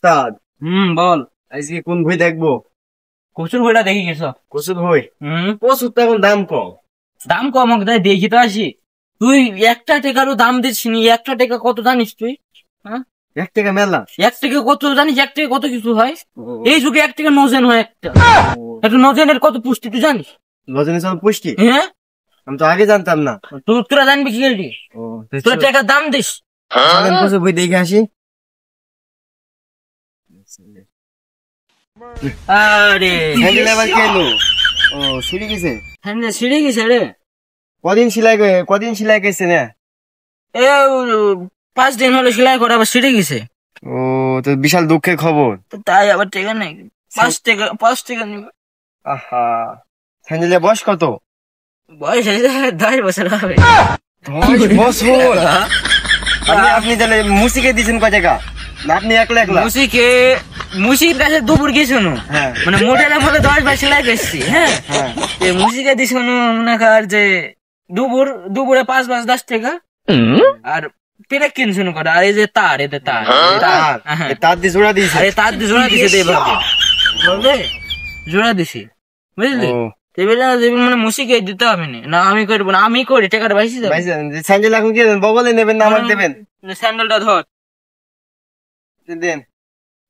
উস্তাদ, বল। আজকে কোন বই দেখবো? কচুর বইটা দেখি গেছো? কচুর বই? কচুর তো এখন দাম কম। দাম কম হোক, তাই দেখি তো আসি। তুই একটা টাকারও দাম দিচ্ছিস নি। একটা টাকা কত জানিস তুই? হ্যাঁ, 1 টাকা মেলা। 1 টাকা কত জানিস? 1 টাকা কত কিছু হয় এই যুগে? 1 টাকা নজেন হয় একটা। একটা নজেনের কত পুষ্টি তুই জানিস? রজনী চল পুষ্টি? হ্যাঁ, আমি তো আগে জানতাম না। তোরা জানবি কি করে? তোরা টাকার দাম দিস। চলেন কচুর বই দেখে আসি। আরে হ্যান্ডেল আবার কে এলো? ও, সিঁড়ি গেছে। হ্যাঁ, ছিঁড়ে গেছে রে। কদিন সেলাই গেছে না? এ 5 দিন হলো সেলাই করা, আবার ছিঁড়ে গেছে। ও, তো বিশাল দুঃখের খবর। তো তাই আবার টাকা নেই। 5 টাকা নিবে। আহা, হ্যান্ডেলের বয়স কত? বয়স হয়েছে 10 বছর হবে। 10 বছর? আপনি তাহলে মুসিকে দিয়েছেন কয় টাকা? না আপনি একলা? মুসির কাছে দুপুর গেছিল। হ্যাঁ, মানে মোটের মধ্যে 10 বার সেলাই করছি। হ্যাঁ, হ্যাঁ। মুসিকে দিছিল মনে কর যে দুপুরে 5-10 টাকা। আর পেরেক কিনছিল কটা। আর এই যে তার, এতে তার তার দিয়ে জোড়া দিয়েছে। আরে তার দিয়ে জোড়া দিছে ভাবে জোড়া দিছি, বুঝলি? মানে মুসিকে দিতে হবে না, আমি করবো না। আমি করি, টাকাটা বাইসি যাবে। স্যান্ডেল এখন কি বগলে নেবেন না আমার দেবেন? স্যান্ডেলটা ধর, দেন।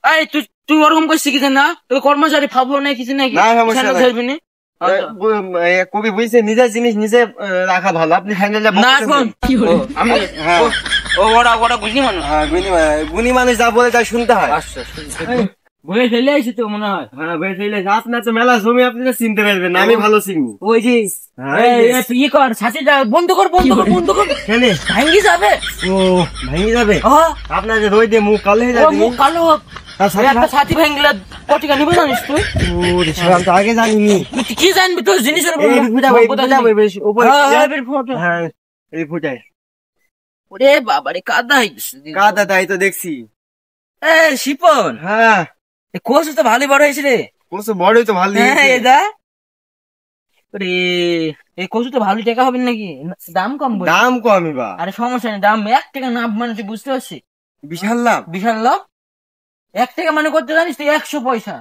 এই তুই ওরকম করছিস কিছু না? তোর কর্মচারী ভাবো না কিছু নাকি? না, সমস্যা স্যান্ডেল নাই। ধরবি না? কবি বুঝছে, নিজের জিনিস নিজে রাখা ভালো। আপনি হ্যান্ডেলটা না এখন আমি ওরা বুঝি মানুষ। গুণী মানুষ যা বলে তাই শুনতে হয়। আচ্ছা, বয়ে ফেলে আসি তো মনে হয়। হ্যাঁ, বেশ হইলে আপনার তো মেলা জমি, আপনি তো চিনতে পারবেন না, আমি ভালো চিনি। ওই যে ইয়ে কর, ছাতিটা বন্ধ কর। কেনে ভাঙ্গি যাবে। ও, ভেঙে যাবে। হ্যাঁ, আপনার যে রোদ দিয়ে মুখ কালো হয়ে যাবে। মুখ কালো হোক। একটা ছাতি ভাঙ্গলে কটিকা নিবে জানিস তুই? আমি তো আগে জানিনি। তুই কি জানবি? তোর জিনিসের উপর হ্যাঁ, এই ফুটাই। ওরে বাবারে, কাদা হয়ে গেছে। কাদা, তাই তো দেখছি। এ শিপন, হ্যাঁ, কোচ তো ভালোই বড় হয়েছে রে। কচু বড়ই তো ভালো। হ্যাঁ, এদা রে, এই কচু তো ভালো টাকা হবে নাকি? দাম কম বল। দাম কমই বা। আরে সমস্যা নেই, দাম 1 টাকা না মানে তুই বুঝতে পারছিস? বিশাল লাভ। বিশাল লাভ। 1 টাকা মানে করতে জানিস তুই? 100 পয়সা।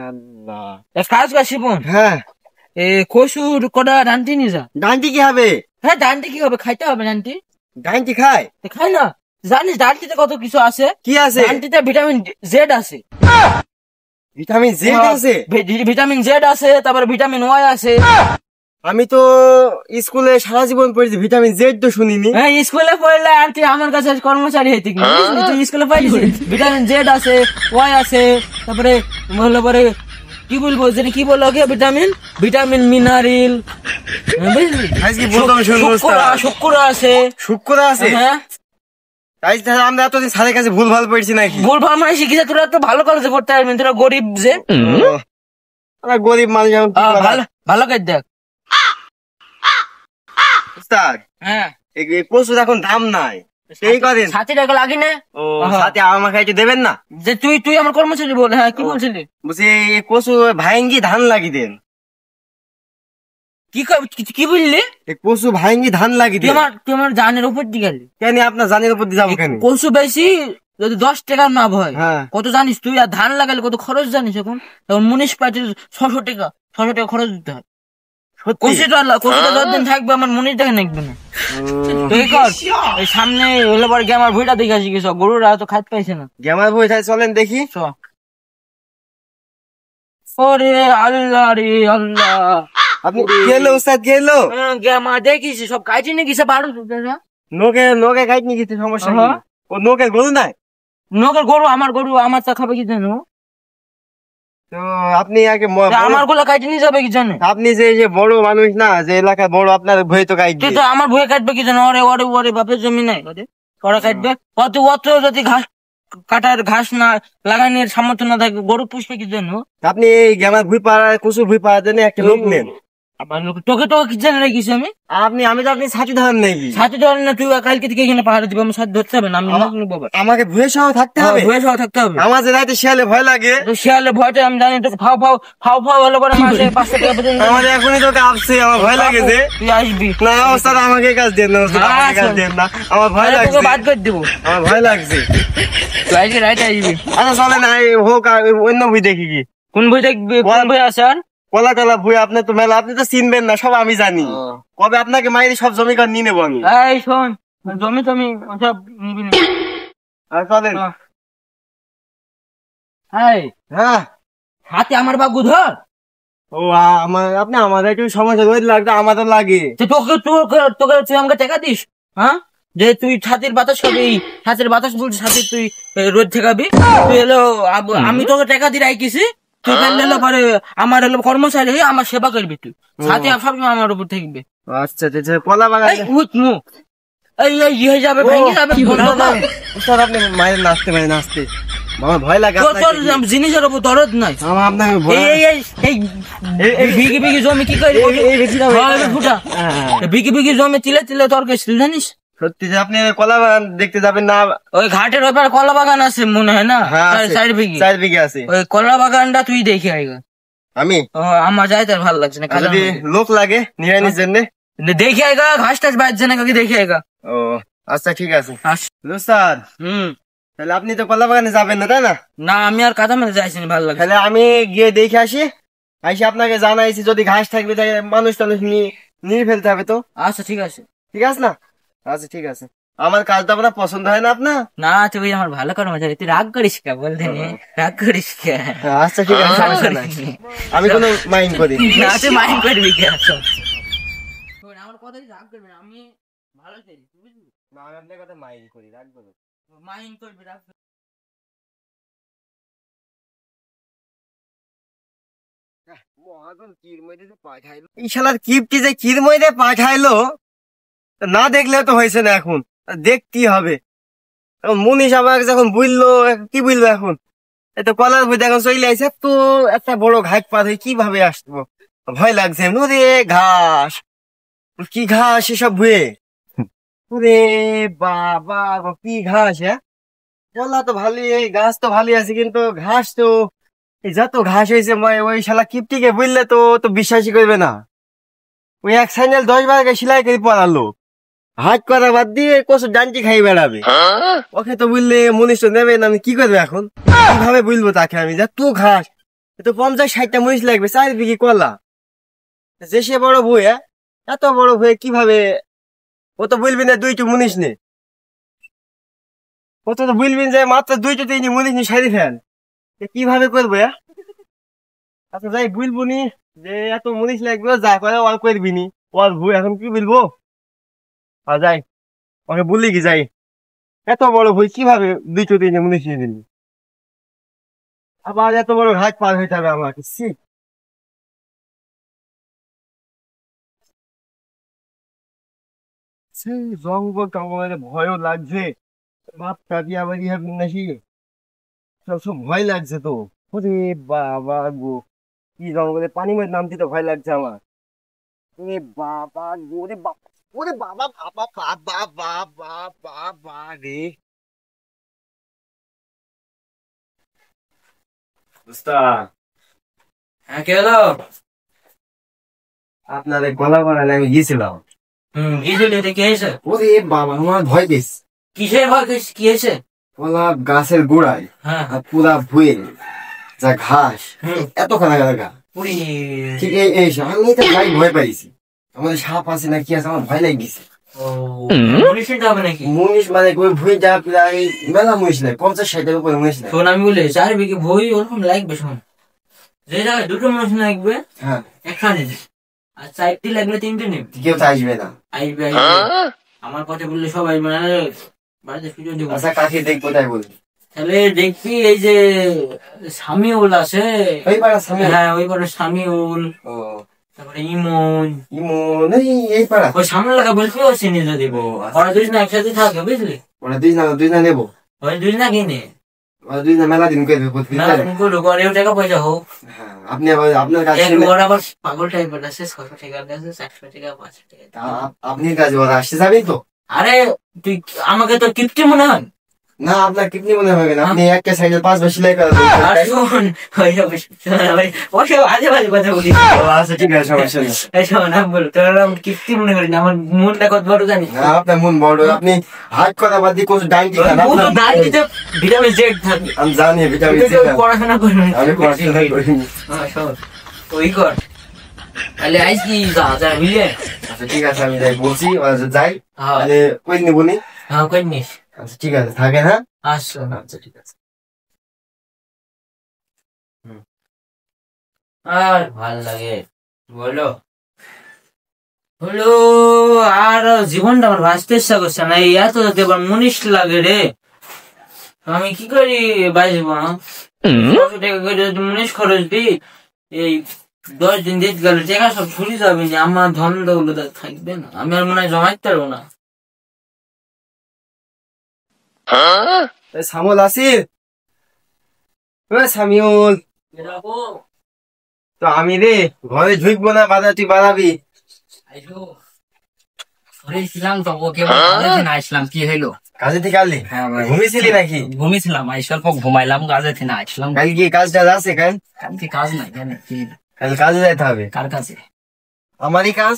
আল্লাহ। এক কাজ কর শিপন, হ্যাঁ, কচুর কটা ডান্টি নিয়ে যা। ডান্টি কি হবে? হ্যাঁ, ডান্টি কি হবে? খাইতে হবে ডান্টি। ডান্টি খায়? খাই না? জানিস ডান্টিতে কত কিছু আছে? কি আছে? ডান্টিতে ভিটামিন জেড আছে। ভিটামিন জেড আছে? ভিটামিন জেড আছে, তারপরে ভিটামিন ওয়াই আছে। আমি তো স্কুলে সারা জীবন পড়েছি, ভিটামিন জেড তো শুনিনি। হ্যাঁ, স্কুলে পড়লে আর তুই আমার কাছে কর্মচারী হইতি না। তুই স্কুলে পাইছিস ভিটামিন জেড আছে, ওয়াই আছে, তারপরে বললো পরে কি বলবো, যেটা কি বললো কি ভিটামিন মিনারেল, বুঝলি? আজকে প্রথম শুনবো। শুক্র আছে। শুক্র আছে? হ্যাঁ, তাই আমরা এতদিন স্যারের কাছে ভুল ভাল পড়েছি নাকি? ভুল ভাল মানে শিখেছে। তোরা তো ভালো কলেজে পড়তে পারবি, তোরা গরিব যে। আমরা গরিব মানুষ। ভালো কাজ দেখ উস্তাদ। হ্যাঁ, এই কচুর এখন দাম নাই, সেই কদিন 60 টাকা লাগি না? ও, সাথে আমাকে একটু দেবেন না? যে তুই আমার কর্মচারী বল। হ্যাঁ, কি বলছিলি? বলছি এই কচু ভাইঙ্গি ধান লাগি দেন। কি বললি? এই কচু ভাইঙ্গি ধান লাগি দেন। তুই আমার জানের উপর দিয়ে গেলি কেন? আপনার জানের উপর দিয়ে যাবো কেন? কচু বেশি যদি 10 টাকার না হয়, হ্যাঁ, কত জানিস তুই? আর ধান লাগালে কত খরচ জানিস? এখন মিউনিসিপালিটির 600 টাকা খরচ দিতে হয়। কচুটা 10 দিন থাকবে, আমার মনির দেখে নাকবে না। তুই কর, এই সামনে হলে পরে আমার ভুঁইটা দেখে আসি গেছ, গরুরা তো খাইতে পাইছে না। গ্যামার বই চলেন দেখি। ওরে আল্লাহ রে আল্লাহ। আপনি গেলো উস্তাদ, গেলো গ্যামা দেখিস সব কাইটি নিয়ে গেছে। 12 নোকে খাইতে নিয়ে গেছে, সমস্যা নেই। ও নোকে গরু নাই? নগর গরু, আমার চা খাবে কি জানো? তো আপনি আগে আমার গুলা কাইটে নিয়ে যাবে কি জানো? আপনি যে বড় মানুষ না, যে এলাকার বড়, আপনার ভয়ে তো কাইট। তো আমার ভয়ে কাটবে কি জানো? ওরে বাপের জমি নাই, ওরা কাটবে। অত যদি ঘাস না লাগানোর সামর্থ্য না থাকে, গরু পুষবে কি জানো? আপনি এই গ্যামার ভুই পাড়া, কচুর ভুই পাড়ার জন্য একটা লোক নেন। আমার লোক তোকে তোকে কি জানে রেখেছি আমি আমি তো আপনি ছাতি ধরেন নাকি? সাথে ধরে না তুই কালকে থেকে এখানে পাহাড়ে দিবি আমার সাথে ধরতে হবে না আমি বাবা আমাকে ভুয়ে সহ থাকতে হবে? ভয়ে সহ থাকতে হবে আমার যে রাতে শিয়ালে ভয় লাগে। তো শিয়ালে ভয়টা আমি জানি তো ফাও ফাও ফাও ফাও হলে পরে মাসে 500 টাকা বেতন দেবে। আমার এখনই তোকে আপছে, আমার ভয় লাগে যে। তুই আসবি না ওস্তাদ আমাকে কাজ দেন না, ওস্তাদ আমাকে কাজ দেন না, আমার ভয় তোকে লাগছে, বাদ করে দেবো আমার ভয় লাগছে। তুই আজকে রাইতে আসবি আচ্ছা চলে না হোক, অন্য বই দেখি কি কোন বই দেখবি কোন বই আছে আর কলা টলা বই। আপনি তো মেলা, আপনি তো চিনবেন না, সব আমি জানি। কবে আপনাকে মাইরি সব জমি কার নিয়ে নেবো আমি। এই শোন জমি টমি সব নিবি না আর চলেন। হ্যাঁ হ্যাঁ হাতে আমার বাবু ধর ও আমার, আপনি আমাদের একটু সমস্যা রোদ লাগতো, আমাদের লাগে। তো তোকে তোকে তোকে তুই আমাকে টাকা দিস হ্যাঁ যে তুই ছাতির বাতাস খাবি ছাতির বাতাস বলছিস ছাতি তুই রোদ ঠেকাবি তুই এলো আমি তোকে টাকা দিয়ে রাখিছি তুই ফেললে এলো পরে আমার এলো কর্মচারী হয়ে আমার সেবা করবি তুই ছাতি সবসময় আমার উপর থাকবে আচ্ছা আচ্ছা কলা বাগান। এই উঠ মুখ এই এই হয়ে যাবে ভেঙে যাবে স্যার আপনি মায়ের নাচতে মায়ের নাচতে আমার ভয় লাগে। তোর জিনিসের উপর দরদ নাই আমার আপনাকে ভয় এই এই এই এই বিঘি বিঘি জমি কি করে ফুটা বিঘি বিঘি জমি তিলে তিলে তোর কাছে জানিস সত্যি যে আপনি কলা বাগান দেখতে যাবেন না? ওই ঘাটের ওপর কলা বাগান আছে মনে হয় না? হ্যাঁ, আছে। 4 বিঘি 4 বিঘে আছে। ওই কলা বাগানটা তুই দেখে আইগা আমি আমার যাইতে আর ভালো লাগছে না আর যদি লোক লাগে নিরানির জন্য দেখে আইগা ঘাস টাস বাজছে না কাকে দেখে আইগা। ও আচ্ছা ঠিক আছে স্যার। তাহলে আপনি তো কলা বাগানে যাবেন না তাই না? না আমি আর কাদা মেরে যাইছি না, ভালো লাগে। তাহলে আমি গিয়ে দেখে আসি, আপনাকে জানাইছি যদি ঘাস থাকবে তাহলে মানুষ টানুষ নিয়ে ফেলতে হবে তো। আচ্ছা ঠিক আছে ঠিক আছে না? আচ্ছা ঠিক আছে। আমার কাজটা আপনার পছন্দ হয় না আপনার? না তুই আমার ভালো কর্মচারী, তুই রাগ করিস কে বলতে রাগ করিস কে? আচ্ছা ঠিক আছে সমস্যা নাই, আমি কোনো মাইন্ড করি না তুই মাইন্ড করবি কে? আমার কথাই রাগ করবি না, আমি ভালো চাই বুঝলি না, আমি আপনার কথা মাইন্ড করি, রাগ করবো মাইন্ড করবি রাগ এই শালার কিপটি যে কির মধ্যে পাঠাইলো না দেখলে তো হয়েছে না, এখন দেখতেই হবে। মুনিশ আমাকে যখন বুঝলো কি বুঝলো এখন এত কলার বই এখন চলে আসে, তো একটা বড় ঘাট পার হয়ে কিভাবে আসবো, ভয় লাগছে। ওরে ঘাস, কি ঘাস এসব ভুয়ে, ওরে বাবা কি ঘাস। হ্যাঁ কলা তো ভালোই, এই গাছ তো ভালোই আছে, কিন্তু ঘাস তো এই যত ঘাস হয়েছে ওই শালা কিপটিকে বুঝলে তো তো বিশ্বাসই করবে না। ওই এক স্যান্ডেল 10 বারকে সেলাই করে পড়ালো, হাত করা বাদ দিয়ে কচু ডান্টি খাই বেড়াবে। ওকে তো বুঝলে মনীষ তো নেবে না, আমি কি করবো এখন, কিভাবে বুঝবো তাকে আমি যা তো ঘাস, তো 50-60টা মনীষ লাগবে 4 বিঘি কলা। যে সে বড় বই, এত বড় বই কিভাবে, ও তো বলবি না 2টো মনীষ নে, ও তো বলবেন যে মাত্র 2টো 3টি মনীষ নি সারি ফেল, কিভাবে করবো? আচ্ছা যাই বলবো নি যে এত মনীষ লাগবে, যা করে ওর করবি নি, ওর বই এখন কি বলবো। আর যাই ওকে বলি কি যাই, এত বড় বই কিভাবে 2টো 3টে মনীষ নিয়ে দিলি, আবার এত বড় ঘাট পার হইতে হবে আমাকে। সেই জঙ্গল টঙ্গলে ভয়ও লাগছে, বাপটা দিয়ে আবার ইহাবে নাকি সব ভয় লাগছে তো। ওরে বাবা গো, কি জঙ্গলে পানি মধ্যে নামতে তো ভয় লাগছে আমার। ওরে বাবা গো, ওরে বাবা, ওরে বাবা বাবা বাবা বাবা বাবা রে। হ্যাঁ কে হলো? আপনাদের গলা বানালে আমি গিয়েছিলাম। গিয়েছিলি রে, কি হয়েছে? ওরে বাবা আমার ভয় পেয়েছে। কিসের ভয় কি হয়েছে? কলা গাছের গোড়ায় হ্যাঁ আর পুরা ভুয়ে যা ঘাস, এত খানা গা ঠিক এই আমি তো ভাই ভয় পাইছি, আমাদের সাপ আছে না কি আছে, আমার ভয় লাগে গেছে। মহিষ মানে ওই ভুঁই যা প্রায় মেলা মহিষ নাই, 50-60টার উপরে মহিষ নাই। শোন আমি বলি 4 বিঘি বই ওরকম লাগবে, শোন যে জায়গায় 2টো মানুষ লাগবে হ্যাঁ একটা নিবি, আর 4টি লাগলে 3টে নিবি। কেউ তো আসবে না, আসবে আমার কথা বললে সবাই মানে বাড়িতে সুযোগ দেবো। আচ্ছা কাকে দেখবো তাই বলবি? তাহলে দেখবি এই যে সামিউল আছে, ওই পাড়া সামনে, হ্যাঁ ওই পাড়া সামিউল, ও তারপরে ইমন ইমন এই পাড়া, ওই সামনে লাগা বলবি ও চিনি যদি ওরা 2 জন একসাথে থাকে বুঝলি, ওরা দুই না নেবো, ওই 2 না কিনে ওরা 2 না মেলা দিন করবে না করুক, আর টাকা পয়সা হোক। হ্যাঁ আপনি আবার আপনার কাছে ওর আবার পাগল টাইপের আছে, 600 টাকার কাছে 400 টাকা 500 টাকা। আপনি কাছে ওরা আসতে যাবেন তো? আরে তুই আমাকে তোর কিপ্টি মনে হয়? না, আপনার কিডনি মনে হবে না, আপনি একটা সাইকেল 5 বার সেলাই করে দেন। আর শোন, ওসব আজে বাজে কথা বলিস। আচ্ছা ঠিক আছে, সমস্যা নেই। এই শোন, আমি বলি তোর আমার কিপ্টি মনে করি না, আমার মনটা কত বড় জানিস? না, আপনার মন বড়, আপনি হাত কথা বাদ দিয়ে কোথাও ডাইটি খান। ও তো দাঁড়িয়ে ভিটামিন জেড থাকে। আমি জানি ভিটামিন সি খান। পড়াশোনা করবি? আমি পড়াশোনা করিনি। হ্যাঁ শোন, ওই কর তাহলে আইস কি যা যা বুঝলে। আচ্ছা ঠিক আছে, আমি যাই বলছি, যাই হ্যাঁ তাহলে কই নিব নি? হ্যাঁ কই নিস। আচ্ছা ঠিক আছে, থাকে হ্যাঁ। আচ্ছা আচ্ছা ঠিক আছে। আর ভাল লাগে বলো হলো, আর জীবনটা আমার বাঁচতে ইচ্ছা করছে না, এই এত যাতে এবার মুনিশ লাগে রে। আমি কি করি বাঁচবো? 100 টাকা করে যদি মুনিশ খরচ দিই, এই 10 দিন দিতে গেলে টাকা সব ছুটি যাবে না, আমার ধন দৌলত আর থাকবে না, আমি আর মনে হয় জমাইতে পারবো না। সামল আসির, সামিউল, তো আমি রে ঘরে ঢুকবো না, বাধা তুই বাড়াবি। ছিলাম তো ওকে কাজে আসলাম, কি হইলো? কাজে থেকে আলি? হ্যাঁ ভাই, ঘুমিয়েছিলি নাকি? ঘুমিয়েছিলাম, আই স্বল্প ঘুমাইলাম, কাজে থেকে আসলাম। কাল কি কাজ টাজ আছে? কালকে কাজ নাই কেন? কি কাল কাজে যাইতে হবে। কার কাছে? আমারই কাজ,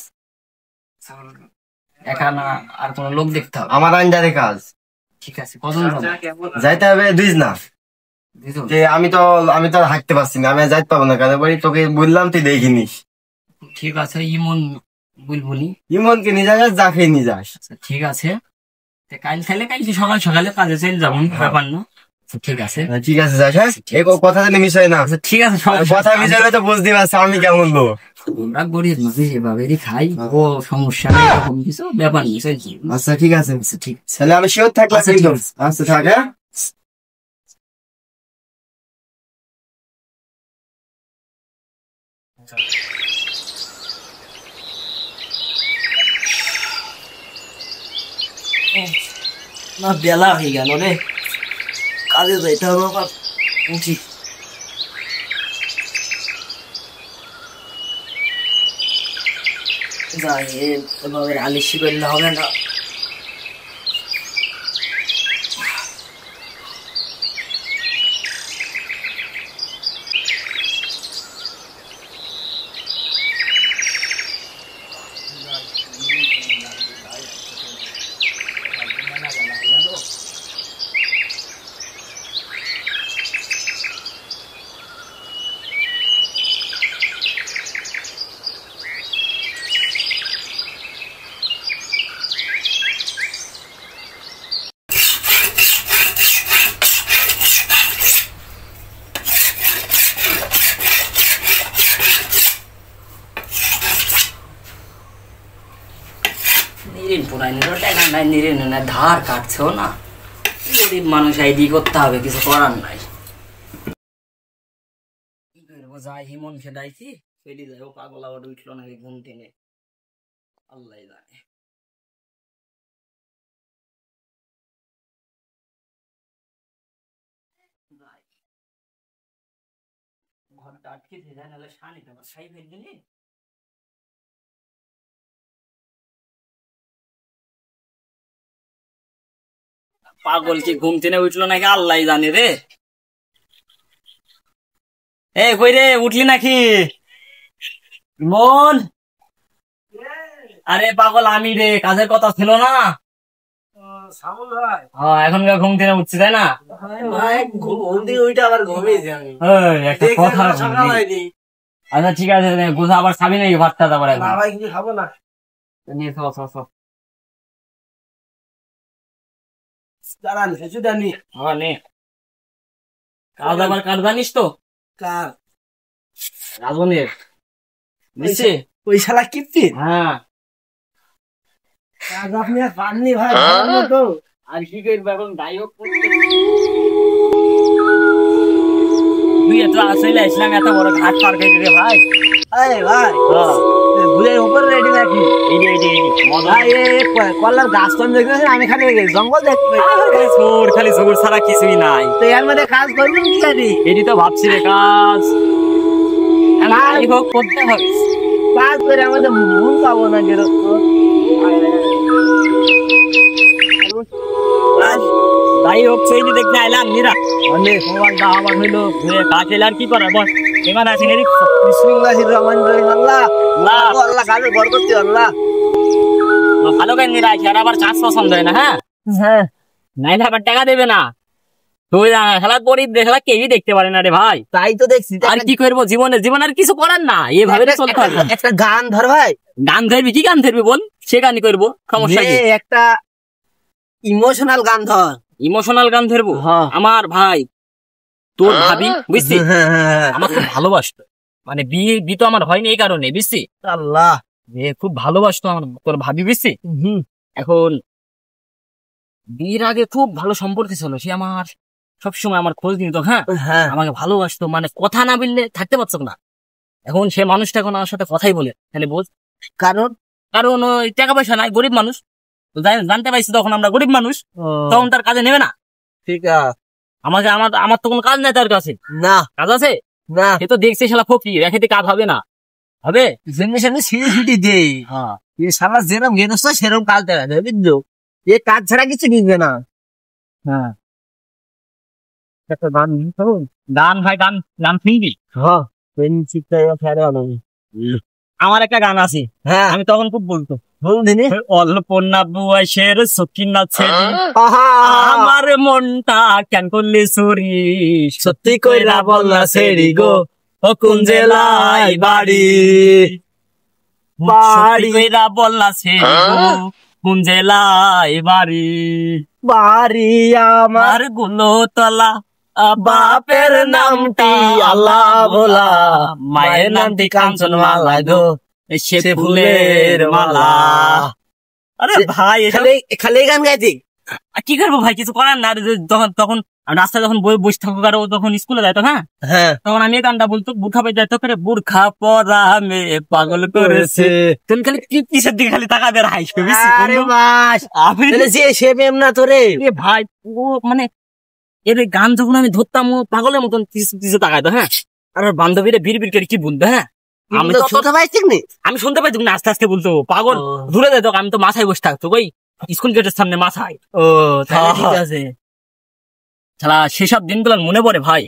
একা না আর কোন লোক দেখতে হবে? আমার আন্ডারে কাজ। ঠিক আছে, কজন যাবো? যাইতে হবে 2 না। দুজন? যে আমি তো আর হাঁটতে পারছি না, আমি আর যাইতে পারবো না কাজে বাড়ি, তোকে বললাম তুই দেখিনিস। ঠিক আছে, ইমন বুলবুলি। ইমনকে নিয়ে যাস, যাকে নিয়ে যাস। আচ্ছা, ঠিক আছে, কাল কালকে সকাল সকালে কাজে চলে যাবো, ব্যাপার না। আচ্ছা, ঠিক আছে। ঠিক আছে যাস, হ্যাঁ এই কথা জানি বিষয় না। আচ্ছা ঠিক আছে, কথা বিষয় তো বুঝতে পারছি আমি কেমন লোক। আমরা গরিব মানুষ এভাবেই খাই, ও সমস্যা নেই, এরকম কিছু ব্যাপার নেই। আচ্ছা ঠিক আছে, ঠিক তাহলে আমি শিওর থাকলাম আচ্ছা, ঠিক একদম। আছে। আচ্ছা থাক, হ্যাঁ। না বেলা হয়ে গেল রে, কাজে যাইতে হবে আবার। উঠি। যাই, এভাবে আলিশি করলে হবে না। নিরিন পুরাই টাকা নাই, নিরিন না ধার কাটছেও না, গরিব মানুষ আইডি করতে হবে, কিছু করার নাই। কি করবো, যাই হিমন খেদাইছি, ফেলি যাই, ও পাগল আবার উঠলো নাকি ঘুম টেনে, আল্লাহ জানে। ঘরটা আটকে দিয়ে যায়, নাহলে শানিতে আমার সাই ফেলবি। পাগল কি ঘুম টেনে উঠলো নাকি আল্লাহ জানে রে। এ কই রে, উঠলি নাকি? মন, আরে পাগল আমি রে, কাজের কথা ছিল না? এখনকার ঘুম টেনে উঠছি তাই না? একটা কথা বলি। আচ্ছা ঠিক আছে, গোসা আবার খাবি নাকি ভাতটা? আবার খাবো না। নিয়ে দাঁড়ান, জানি কাজ আবার কার জানিস তো? কার? রাজনের নিচে ওই শালা কিপ্তি। হ্যাঁ, কাজ আপনি আর পাননি ভাই, ভালো মতো। আর কি করবো এখন, গায়ক তুই এত আসলে আসলাম, এত বড় ঘাট পার করে রে ভাই। এই ভাই, বুলের উপর রেডি নাকি? কল্লার গাছ তো দেখতেছেন, আমি খালি জঙ্গল দেখতে। খালি জোর ছাড়া কিছুই নাই, তো এর মধ্যে কাজ করবেন কি জানি? এটি তো ভাবছি রে কাজ। যাই হোক করতে হবে। কাজ করে আমাদের মন পাবো না গেরস্ত। যাই হোক সেই যে দেখতে আইলাম নিরা অনেক মোবাইল দা আবার হইলো ঘুরে কাজ এলে আর কি করে বল এবার আছে এদিক বিসমিল্লাহির রহমানির রহিম। আল্লাহ আল্লাহ কাজে বরকত দিও আল্লাহ। ভালো কাজ নিরা আছে আর আবার চাষ পছন্দ হয় না। হ্যাঁ হ্যাঁ নাইলে আবার টাকা দেবে না। তুই খেলার পরই খেলা কেউই দেখতে পারে না রে ভাই। তাই তো দেখছি। আর কি করবো জীবনে জীবন আর কিছু করার না এভাবে তো চলতে হবে। একটা গান ধর ভাই। গান ধরবি কি গান ধরবি বল সে গানই করবো সমস্যা কি। একটা ইমোশনাল গান ধর। ইমোশনাল গান ধরবো হ্যাঁ। আমার ভাই তোর ভাবি বুঝছিস হ্যাঁ আমার খুব ভালোবাসতো মানে বিয়ে তো আমার হয়নি এই কারণে বুঝছিস আল্লাহ মেয়ে খুব ভালোবাসতো আমার তোর ভাবি বুঝছিস। এখন বিয়ের আগে খুব ভালো সম্পর্ক ছিল সে আমার সবসময় আমার খোঁজ নিত। হ্যাঁ হ্যাঁ আমাকে ভালোবাসতো মানে কথা না বললে থাকতে পারছো না। এখন সে মানুষটা এখন আমার সাথে কথাই বলে তাহলে বোঝ কারণ কারণ ওই টাকা পয়সা নাই গরিব মানুষ তো জানতে পাইছি তখন আমরা গরিব মানুষ তখন তার কাজে নেবে না। ঠিক আছে আমাকে আমার তো কোনো কাজ নাই তার কাছে না কাজ আছে না সে তো দেখছে শালা ফকির একেতে কাজ হবে না হবে যেমনি সেমনি সিরিয়াসিটি দেই। হ্যাঁ এই সারা যেরকম গেনস্ত সেরকম কাজ দেয় না বুঝলো। এ কাজ ছাড়া কিছু নিবে না। হ্যাঁ একটা গান গান ভাই গান গান শুনবি। হ্যাঁ ফেরে আমার একটা গান আছে হ্যাঁ আমি তখন খুব বলতো বলুন দিনি অল্প না বয়সের সকিনা ছেলে আমার মনটা কেন করলে চুরি সত্যি কইরা বললা সেরি গো ও কোন জেলায় বাড়ি বাড়ি কইরা বললা সেরি গো কোন জেলায় বাড়ি বাড়ি আমার আর গুলো তলা বাপের নামটি আল্লাহ ভোলা মায়ের নামটি কাঞ্চন মালা গো সে ফুলের মালা। আরে ভাই খালি খালি গান গাইতি। কি করবো ভাই কিছু করার না তখন রাস্তায় যখন বসে থাকুক আর ও তখন স্কুলে যাইতো হ্যাঁ হ্যাঁ তখন আমি এই গানটা বলতো বুর্খা পাই যাইতো করে বুর্খা পরা মেয়ে পাগল করেছে তুমি খালি কি কিসের দিকে খালি তাকাবে আর হাসবে বেশি আরে বাস আমি তাহলে যে সে প্রেম না তোরে এ ভাই ও মানে এর এই গান যখন আমি ধরতাম ও পাগলের মতন কিছু তাকাইতো হ্যাঁ আর ওর বান্ধবীরা বীর বীর করে কি বলতো হ্যাঁ আমি তো ছোট ভাইছিস নি আমি শুনতে পাইছি না আস্তে আস্তে বলতো পাগল দূরে যেত আমি তো মাথায় বসে থাকতো ওই স্কুল গেটের সামনে মাথায়। ও তাহলে ঠিক আছে। শালা সেসব দিনগুলো মনে পড়ে ভাই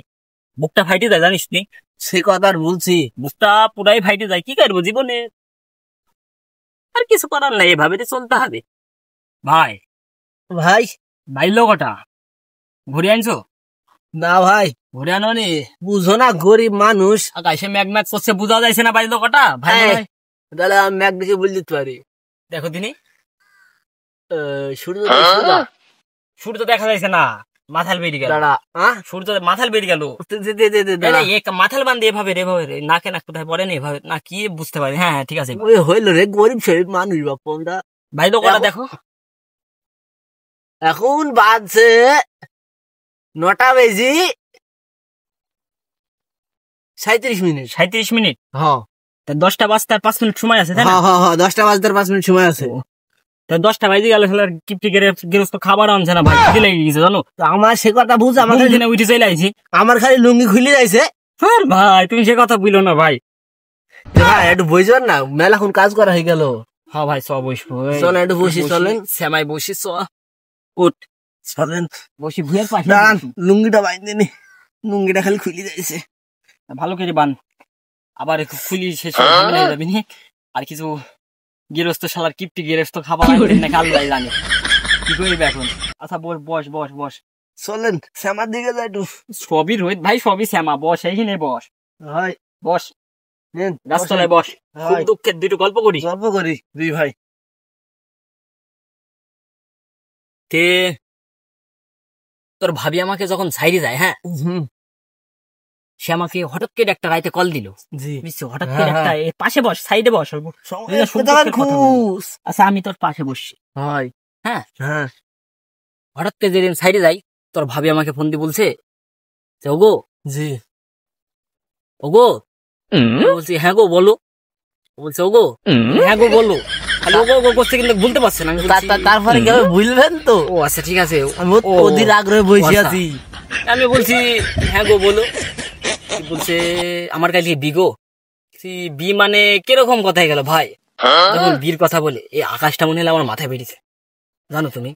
বুকটা ফাইটে যায় জানিস নি সে কথা আর বলছি বুকটা পুরাই ফাইটে যায় কি করবো জীবনে আর কিছু করার নাই এভাবে তো চলতে হবে। ভাই ভাই বাইলো কটা ঘুরে আনছো না ভাই ঘুরে আনো নি বুঝো না গরিব মানুষ আকাশে ম্যাগ ম্যাগ করছে বোঝা যাইছে না বাইলো কটা ভাই হ্যাঁ। ভাই তাহলে আমি ম্যাক দেখে বলে দিতে পারি। দেখো দিনি শুরু শুরু তো দেখা যাইছে না মাথাল বেরিয়ে গেল দাঁড়া শুরু তো মাথাল বেরিয়ে গেল মাথাল বান্ধে এভাবে রে ভাবে নাকে নাক কোথায় পড়ে না এভাবে না কি বুঝতে পারি। হ্যাঁ ঠিক আছে ওই হইলো রে গরিব শরীর মানুষ বাপনটা। ভাই তো কটা দেখো এখন বাজছে 9টা বেজি 37 মিনিট। 37 মিনিট হ্যাঁ 10টা বাজতে আর 5 মিনিট সময় আছে তাই না? হ্যাঁ হ্যাঁ 10টা বাজতে 5 মিনিট সময় আছে। 10টা বাজে গেল খেলার কিপটি গেরস্ত খাবার আনছে না ভাই খিদে লেগে গেছে জানো। তো আমার সে কথা বুঝ আমার দিনে উঠে চলে আইছি আমার খালি লুঙ্গি খুলে যাইছে। আর ভাই তুমি সে কথা বলো না ভাই। ভাই একটু বসবেন না মেলা এখন কাজ করা হয়ে গেল। হ্যাঁ ভাই সব বসবো চল একটু বসি চলেন শ্যামাই বসি উঠ চলেন বসি ভুয়ের পাশে দাঁড়ান লুঙ্গিটা বাইন্দে নি লুঙ্গিটা খালি খুলে যাইছে। ভালো করে বান আবার একটু খুলি শেষ হয়ে যাবি নি আর কিছু গেরস্ত শালার কিপটি গেরস্ত খাবার নাকি আল্লাহ জানে কি করবি এখন। আচ্ছা বস বস বস চলেন শ্যামার দিকে যাই একটু। সবই রোহিত ভাই সবই শ্যামা বস এইখানে বস হয় বস নেন গাছতলায় বস খুব হয়। দুঃখের দুটো গল্প করি গল্প করি দুই ভাই। তে তোর ভাবি আমাকে যখন ছাইরে যায় হ্যাঁ সে আমাকে হঠাৎ করে একটা রাইতে কল দিল জি বুঝছো হঠাৎ করে একটা এ পাশে বস সাইডে বস আচ্ছা আমি তোর পাশে বসছি হয় হ্যাঁ হ্যাঁ হঠাৎ করে যেদিন সাইডে যাই তোর ভাবি আমাকে ফোন দিয়ে বলছে যে ওগো জি ওগো বলছি হ্যাঁ গো বলো বলছে ওগো হ্যাঁ গো বলো খালি ওগো ওগো করছে কিন্তু বলতে পারছে না আমি বলছি, তারপরে কেউ বুঝবেন তো ও আচ্ছা ঠিক আছে আমি ও, অধীর আগ্রহে বসে আচ্ছা। আছি। আমি বলছি হ্যাঁ গো বলো বলছে আমার কাছে বিগো বি মানে কিরকম কথাই গেল ভাই? যখন বীর কথা বলে এই আকাশটা মনে হলো আমার মাথায় বেরিয়েছে, জানো তুমি।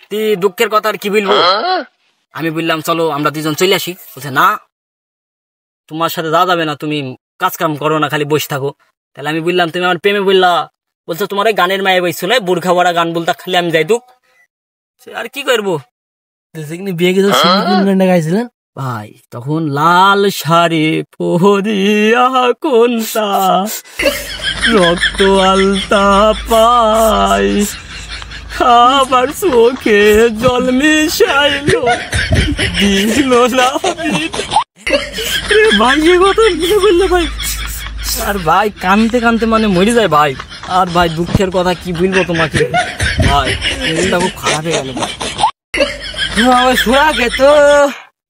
তুই দুঃখের কথা আর কি বলবো, আমি বললাম চলো আমরা দুজন চলে আসি। বলছে না, তোমার সাথে যাওয়া যাবে না, তুমি কাজ কাম করো না, খালি বসে থাকো। তাহলে আমি বললাম তুমি আমার প্রেমে বললা। বলছে তোমার এই গানের মায়ে বসছিল, বোরখা ভরা গান বলতা, খালি আমি যাই দুঃখ। আর কি করবো বিয়ে কি গাইছিলেন ভাই? তখন লাল শাড়ি পরিয়া কোনটা রক্ত আলতা পাই, খাবার চোখে জল মিশাইলো দিল না ভাই। সে কথা মনে বললো ভাই, আর ভাই কানতে কানতে মানে মরে যায় ভাই। আর ভাই দুঃখের কথা কি বলবো তোমাকে ভাই, মনটা খুব খারাপ হয়ে গেল ভাই। সুরাকে তো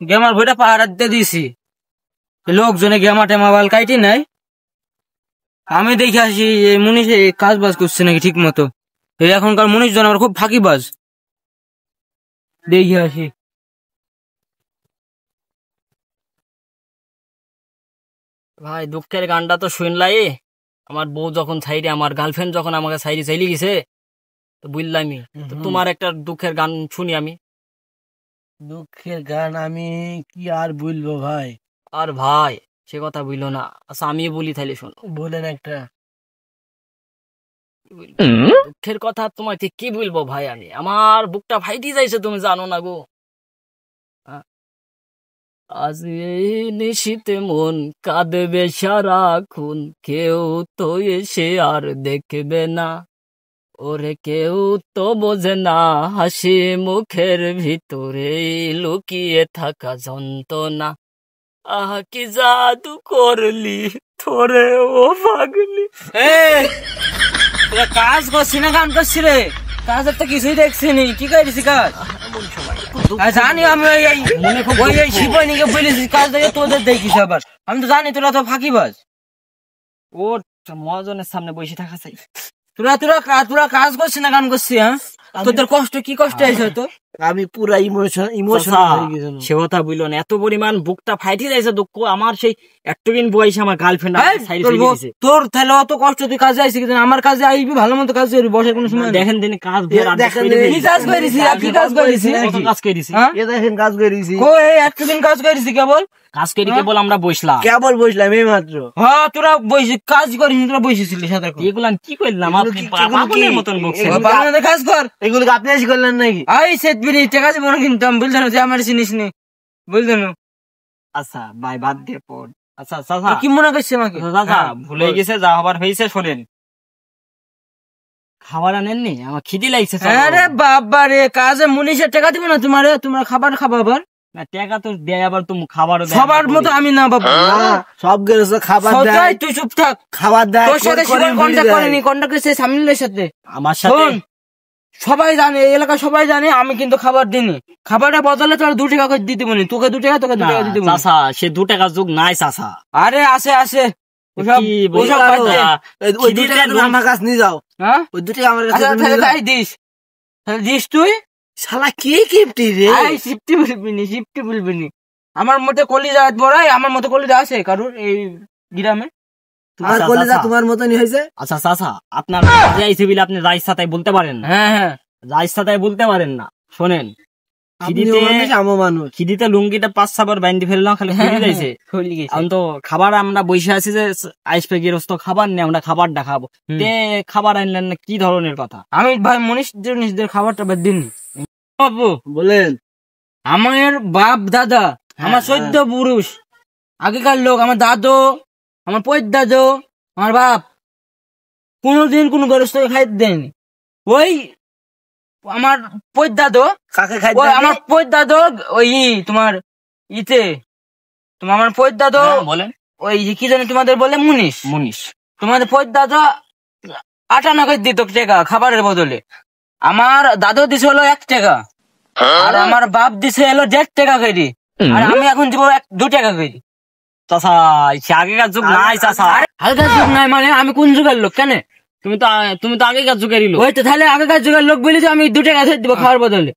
গেমার বইটা পাহারা দিয়ে দিয়েছি, লোকজনে গেমা টেমা বাল কাইটি নাই। আমি দেখে আসি এই মুনিশ কাজ বাজ করছে নাকি ঠিক মতো। এই এখনকার মুনিশ জন আমার খুব ফাঁকিবাজ, দেখে আসি। ভাই দুঃখের গানটা তো শুনলাই, আমার বউ যখন ছাইরে, আমার গার্লফ্রেন্ড যখন আমাকে ছাইরে চাইলে গেছে, তো বুঝলামই। তো তোমার একটা দুঃখের গান শুনি আমি। দুঃখের গান আমি কি আর বলবো ভাই? আর ভাই সে কথা বললো না, আচ্ছা আমি বলি তাইলে শোনো। বলেন একটা। দুঃখের কথা তোমাকে কি বলবো ভাই, আমি আমার বুকটা ফাইটি যাইছে, তুমি জানো না গো। আজ এই নিশীতে মন কাঁদবে সারাক্ষণ, কেউ তো এসে আর দেখবে না, ওরে কেউ তো বোঝে না হাসি মুখের ভিতরে লুকিয়ে থাকা যন্ত্রণা। আহ কি জাদু করলি তোরে ও পাগলি। তোরা কাজ করছি না গান করছি রে? কাজের তো কিছুই দেখছি নি, কি করেছি কাজ? জানি আমি ওই শিবানীকে বলেছি কাজ দেখে তোদের দেখিস আবার। আমি তো জানি তোরা তো ফাঁকিবাজ। ওর মহাজনের সামনে বসে থাকা চাই। তোরা কাজ করছি না গান করছি? হ্যাঁ, তোদের কষ্ট কি কষ্ট হয়েছে তো? আমি পুরা ইমোশনাল হয়ে গেছিলাম। সে কথা বললো না, এত পরিমাণ বুকটা ফাইটে যাইছে দুঃখ আমার। সেই এতদিন বয়সে আমার গার্লফ্রেন্ড তোর তাহলে অত কষ্ট, তুই কাজে আইসি কিন্তু আমার কাজে আইবি, ভালো মতো কাজ করবি, বসার কোনো সময় দেখেন দিন কাজ কি কাজ করেছি, কি কাজ করেছি, কাজ করেছি দেখেন কাজ করেছি। একদিন কাজ করেছি কেবল, কাজ করি কেবল আমরা বসলাম, কেবল বসলাম এই মাত্র। হ্যাঁ তোরা বসে কাজ করিস, তোরা বসেছিলি সাথে। এগুলো কি করলাম? আপনি পাগলের মতন বকছেন। কাজ কর, এগুলো আপনি এসে করলেন নাকি? আই সেট বিনি টাকা দিব না কিন্তু, আমি বলছেন যে আমার জিনিস নেই, বুঝলেন? আচ্ছা ভাই বাদ দিয়ে পড়। আচ্ছা চাচা কি মনে করছে আমাকে? চাচা ভুলে গেছে, যা হবার হয়েছে শোনেন। খাবার আনেননি, আমার খিদি লাগছে। আরে বাবা রে, কাজে মুনিশের টাকা দিব না তোমার? তোমার খাবার খাবা আবার না, টাকা তো দেয়, আবার তুমি খাবারও দেয়। সবার মতো আমি না বাবা, সব গেছে খাবার দেয়। তুই চুপ থাক, খাবার দেয়। তোর সাথে কন্টাক্ট করেনি, কন্টাক্ট করেছে সামিলের সাথে, আমার সাথে। সবাই জানে, এলাকা সবাই জানে আমি কিন্তু খাবার দিইনি। খাবারটা বদলে তোর 2 টাকা করে দিতে বলি, তোকে 2 টাকা, তোকে 2 টাকা দিতে বলি। চাচা সে 2 টাকা যোগ নাই চাচা। আরে আসে আসে, ওই 2 টাকা তুমি আমার কাছে নিয়ে যাও। হ্যাঁ, ওই 2 টাকা আমার কাছে তাই দিস, তাহলে দিস তুই। শালা কি কিপটি রে? শিফটি বলবি নি। আমার মতে কলিজা বড়াই, আমার মতো কলিজা আছে কারুর এই গ্রামে? তোমার কলিজা তোমার মতনই হয়েছে। আচ্ছা চাচা, আপনার কাজে আইছে বলে আপনি যা ইচ্ছা তাই বলতে পারেন না। হ্যাঁ, যা ইচ্ছা তাই বলতে পারেন না। শোনেন, খিদিতে লুঙ্গিটা 5-6 বাইন্ধে ফেললাম, খালি খিদি যাইছে। এখন তো খাবার আমরা বসে আছি যে আসবে গৃহস্থ, খাবার নেই, আমরা খাবার দেখাবো। তে খাবার আনলেন না, কি ধরনের কথা? আমি ভাই মনীষদের খাবারটা দিন বাবু বলেন। আমার বাপ দাদা, আমার 14 পুরুষ আগেকার লোক, আমার দাদু, আমার পৈত দাদু, আমার বাপ কোনদিন কোন গৃহস্থকে খাইতে দেয়নি। ওই আমার পৈত দাদু, আমার পৈত দাদু ওই তোমার তোমার আমার পৈত দাদু বলেন, ওই কি জানি তোমাদের বলে মুনিশ। তোমাদের পৈত দাদু 98 দিত টাকা খাবারের বদলে। আমার দাদু দিছে হলো 1 টাকা, আর আমার বাপ দিছে হলো 1.5 টাকা করে, আর আমি এখন দিব 2 টাকা করে। চাচা আগেকার যুগ নাই চাচা। আগেকার যুগ নাই মানে আমি কোন যুগের লোক? কেন তুমি তো আগেকার যুগেরই লোক। ওই তো তাহলে আগেকার যুগের লোক বলি যে আমি 2 টাকা দিব খাওয়ার বদলে।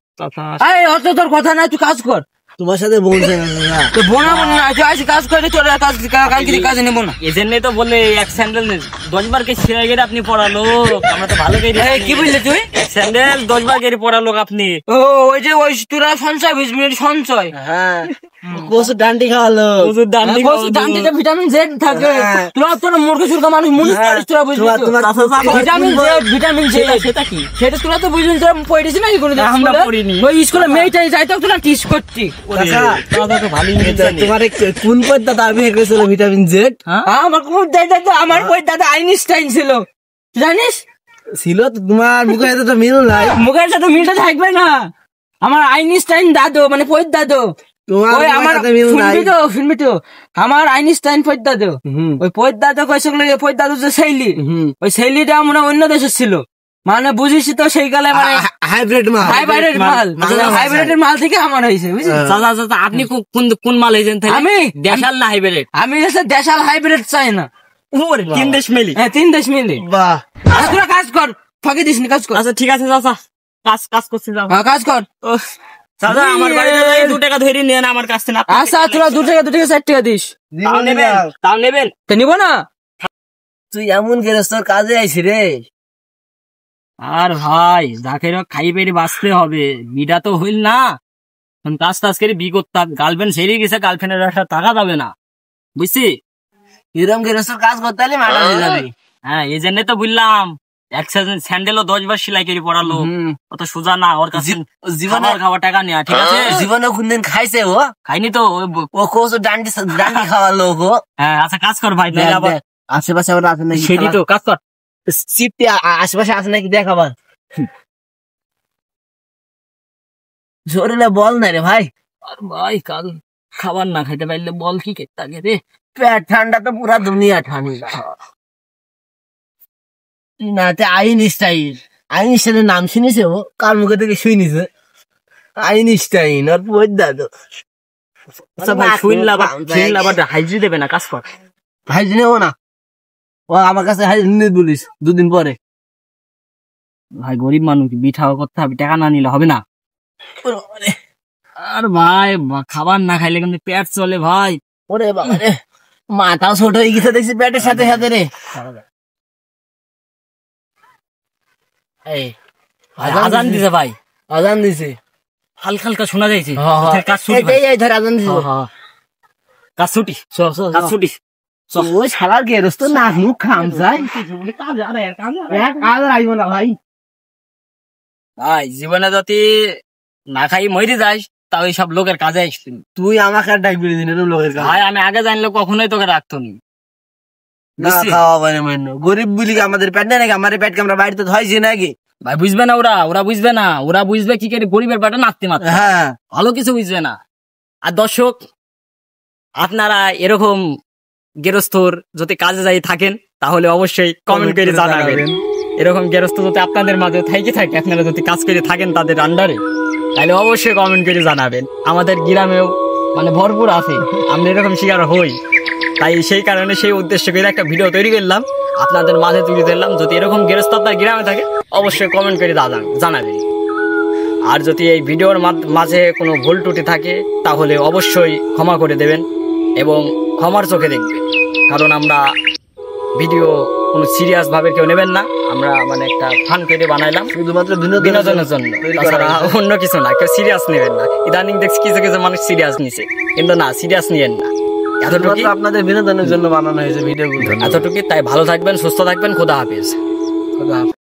অত তোর কথা নাই, তুই কাজ কর। তোমার সাথে বলছে না দাদা। তো বোনা মনে না আজ কাজ করে চলে কালকে কাজে নেবো না। এই জন্যই তো বললে এক স্যান্ডেল 10 বার কে ছিঁড়ে গেলে আপনি পড়ালো, আমরা তো ভালো করে কি বললি তুই? স্যান্ডেল 10 বার করে পড়ালো আপনি। ও ওই যে ওই তোরা সঞ্চয় 20 মিনিট সঞ্চয়। হ্যাঁ কচু ডান্ডি খাওয়ালো। হুজুর ডান্ডি ডান্ডিতে ভিটামিন জেড থাকে। তোরা মূর্খ সুর্খ মানুষ মুনিশ পারিস, তোরা বুঝবি তো। ভিটামিন জেড, ভিটামিন জেড সেটা কি? সেটা তোরা তো বুঝলি, তোরা পড়েছিস নাকি কোনোদিন? আমরা পড়িনি। ওই স্কুলে মেয়েটাই যাইতো তোরা টিস করতি। দাদা তো ভালোই তোমার কোন পদ্মা দাবি করেছিল ভিটামিন জেড? আমার কোন দাদা, আমার ওই দাদা আইনস্টাইন ছিল জানিস? ছিল তো, তোমার মুখে এতটা মিল নাই। মুখের সাথে মিলটা থাকবে না। আমার আইনস্টাইন দাদু মানে পৈত দাদু। তোমার ওই আমার সাথে মিল নাই। শুনবি তো আমার আইনস্টাইন পৈত দাদু। ওই পৈত দাদু কইছে পৈত দাদু যে শৈলী, ওই শৈলীটা আমরা অন্য দেশের ছিল, মানে বুঝিস তো সেই কালে মানে হাইব্রিড মাল। হাইব্রিড মাল, হাইব্রিডের মাল থেকে আমার হয়েছে বুঝলি? চাচা আপনি কোন মাল হয়েছেন? আমি দেশাল না হাইব্রিড? আমি হচ্ছে দেশাল হাইব্রিড চাই না। ওরে 3 দেশ মিলি। হ্যাঁ 3 দেশ মিলে। বাহ, তোরা কাজ কর, ফাঁকি দিস নি, কাজ কর। আচ্ছা ঠিক আছে চাচা, কাজ করছি যাও। হ্যাঁ, কাজ কর। চাচা আমার বাড়িতে যাই 2 টাকা ধরে নেন আমার কাছ থেকে। আচ্ছা তোরা 2 টাকা 4 টাকা দিস। তাও নেবেন? তো নিব না। তুই এমন গেরস্ত কাজে আইছি রে। আর ভাই যাকে খাই পেরে বাঁচতে হবে, বিটা তো হইল না। কাজ টাজ করে বি করতাম, গার্লফ্রেন্ড সেরে গেছে, গার্লফ্রেন্ডের একটা টাকা যাবে না, বুঝছি? এরকম গেরস্ত কাজ করতে হলে মারা হয়ে যাবে। হ্যাঁ এই জন্য তো বললাম, এক স্যান্ডেলও 10 বার সেলাই করে পড়ালো, অত সোজা না। ওর কাছে জীবনে খাওয়া টাকা নেয়া, ঠিক আছে? জীবনে কোনদিন খাইছে ও? খাইনি তো। ও কচু ডান্ডি খাওয়ালো গো। হ্যাঁ আচ্ছা কাজ কর ভাই, তাহলে আবার আশেপাশে আবার আছে নাকি? সেটি তো কাজ কর। সিপটি আশেপাশে আছে নাকি দেখ আবার। শরীরে বল নাই রে ভাই। আর ভাই কাল খাবার না খাইতে পারলে বল কি খেতে আগে রে? পেট ঠান্ডা তো পুরা দুনিয়া ঠান্ডা। না আইনস্টাইনের নাম শুনেছে ও? কার মুখে থেকে শুনিছে? আইনস্টাইন আর পদ্মা তো। আচ্ছা ভাই শুনলা আবার হাইজি দেবে না, কাজ কর। হাইজি নেবো না, ও আমার কাছে হাইজি বলিস 2 দিন পরে। ভাই গরিব মানুষ, বিঠাও করতে হবে, টাকা না নিলে হবে না। আর ভাই খাবার না খাইলে কিন্তু পেট চলে ভাই। ওরে বাবা রে, মাথাও ছোট হয়ে গেছে দেখছি পেটের সাথে সাথে রে। এই আজান দিছে ভাই, আজান দিছে, হালকা হালকা শোনা যাইছে। হ্যাঁ, কাজ ছুটি ভাই। এই ধর আজান দিছে। কাজ ছুটি, কাজ ছুটি। ওই শালার গেরস্ত নাক মুখ খাম যায়, কাজ আইব না ভাই। ভাই জীবনে যদি না খাই মরে যাস, তাও সব লোকের কাজে আসতেন। তুই আমাকে ডাকবি দিন লোকের কাছে। ভাই আমি আগে জানলে কখনোই তোকে রাখতো নি। না খাওয়া মানে মান্য গরিব বলি আমাদের পেট নেই নাকি? আমার পেটকে আমরা বাড়িতে ধোয়াইছি নাকি? ভাই বুঝবে না, ওরা বুঝবে না। ওরা বুঝবে কি করে গরিবের পেটে নাচতে মারতে। হ্যাঁ, ভালো কিছু বুঝবে না। আর দর্শক, আপনারা এরকম গেরস্থর যদি কাজে যাই থাকেন, তাহলে অবশ্যই কমেন্ট করে জানাবেন। এরকম গেরস্থ যদি আপনাদের মাঝে থাকে, আপনারা যদি কাজ করে থাকেন তাদের আন্ডারে, তাহলে অবশ্যই কমেন্ট করে জানাবেন। আমাদের গ্রামেও মানে ভরপুর আছে, আমরা এরকম শিকার হই। তাই সেই কারণে সেই উদ্দেশ্য করে একটা ভিডিও তৈরি করলাম, আপনাদের মাঝে তুলে ধরলাম। যদি এরকম গেরস্থ আপনার গ্রামে থাকে, অবশ্যই কমেন্ট করে জানাবেন। আর যদি এই ভিডিওর মাঝে কোনো ভুল ত্রুটি থাকে, তাহলে অবশ্যই ক্ষমা করে দেবেন এবং ক্ষমার চোখে দেখবেন। কারণ আমরা ভিডিও কোনো সিরিয়াস ভাবে কেউ নেবেন না, আমরা মানে একটা ফান করে বানাইলাম শুধুমাত্র বিনোদনের জন্য, তাছাড়া অন্য কিছু না। কেউ সিরিয়াস নেবেন না। ইদানিং দেখছি কিছু কিছু মানুষ সিরিয়াস নিছে, কিন্তু না, সিরিয়াস নিয়েন না। এতটুকু আপনাদের বিনোদনের জন্য বানানো হয়েছে ভিডিওগুলো। এতটুকু। তাই ভালো থাকবেন, সুস্থ থাকবেন। খোদা হাফেজ।